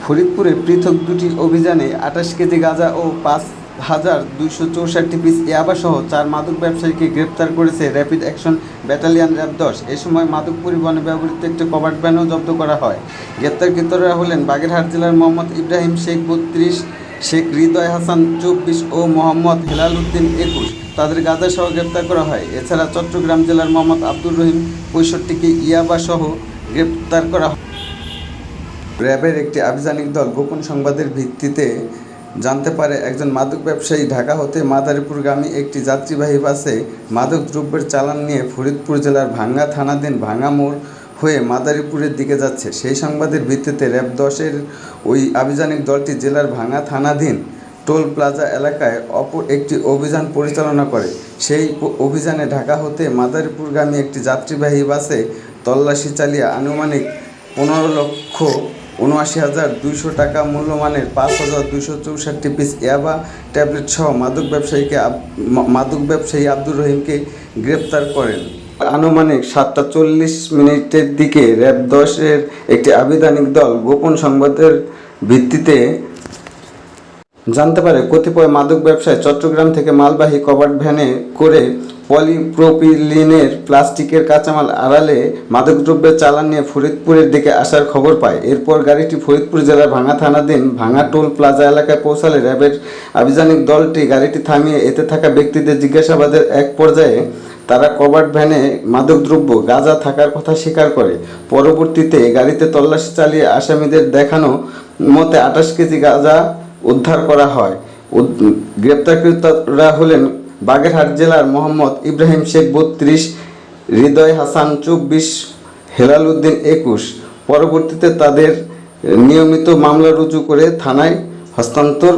ফরিদপুরে পৃথক দুটি অভিযানে ২৮ কেজি গাঁজা ও ৫,২৬৪ পিস ইয়াবাসহ ৪ মাদক ব্যবসায়ীকে গ্রেপ্তার করেছে র্যাপিড অ্যাকশন ব্যাটালিয়ন র্যাব-১০। এ সময় মাদক পরিবহনে ব্যবহৃত একটি কভার্ড ভ্যানও জব্দ করা হয়। গ্রেপ্তারকৃতরা হলেন বাগেরহাট জেলার মোহাম্মদ ইব্রাহিম শেখ ৩২, শেখ হৃদয় হাসান ২৪ ও মোহাম্মদ হেলাল উদ্দিন ২১। তাদের গাঁজাসহ গ্রেপ্তার করা হয়। এছাড়া চট্টগ্রাম জেলার মোহাম্মদ আব্দুর রহিম ৬৫কে ইয়াবাসহ গ্রেপ্তার করা হয়। র্যাবের একটি আভিযানিক দল গোপন সংবাদের ভিত্তিতে জানতে পারে একজন মাদক ব্যবসায়ী ঢাকা হতে মাদারীপুরগামী একটি যাত্রীবাহী বাসে মাদক দ্রব্যের চালান নিয়ে ফরিদপুর জেলার ভাঙ্গা থানাধীন ভাঙ্গা মোড় হয়ে মাদারীপুরের দিকে যাচ্ছে। সেই সংবাদের ভিত্তিতে র্যাব-১০-এর ওই আভিযানিক দলটি জেলার ভাঙ্গা থানাধীন টোল প্লাজা এলাকায় অপর একটি অভিযান পরিচালনা করে। সেই অভিযানে ঢাকা হতে মাদারীপুরগামী একটি যাত্রীবাহী বাসে তল্লাশি চালিয়ে আনুমানিক ১৫,৭৯,২০০ টাকা মূল্যমানের ৫,২৬৪ পিস ইয়াবা ট্যাবলেট সহ মাদক ব্যবসায়ী আব্দুর রহিমকে গ্রেপ্তার করেন। আনুমানিক ৭টা ৪০ মিনিটের দিকে র্যাব-১০-এর একটি আভিযানিক দল গোপন সংবাদের ভিত্তিতে জানতে পারে কতিপয় মাদক ব্যবসায়ী চট্টগ্রাম থেকে মালবাহী কভার্ড ভ্যানে করে পলিপ্রোপিলিনের প্লাস্টিকের কাঁচামাল আড়ালে মাদকদ্রব্যের চালান নিয়ে ফরিদপুরের দিকে আসার খবর পায়। এরপর গাড়িটি ফরিদপুর জেলার ভাঙ্গা থানাধীন ভাঙ্গা টোল প্লাজা এলাকায় পৌঁছালে র্যাবের আভিযানিক দলটি গাড়িটি থামিয়ে এতে থাকা ব্যক্তিদের জিজ্ঞাসাবাদের এক পর্যায়ে তারা কভার্ড ভ্যানে মাদকদ্রব্য গাঁজা থাকার কথা স্বীকার করে। পরবর্তীতে গাড়িতে তল্লাশি চালিয়ে আসামিদের দেখানো মতে ২৮ কেজি গাঁজা উদ্ধার করা হয়। গ্রেপ্তারকৃতরা হলেন বাগেরহাট জেলার মোহাম্মদ ইব্রাহিম শেখ ৩২, হৃদয় হাসান ২৪, হেলাল উদ্দিন ২১। পরবর্তীতে তাদের নিয়মিত মামলা রুজু করে থানায় হস্তান্তর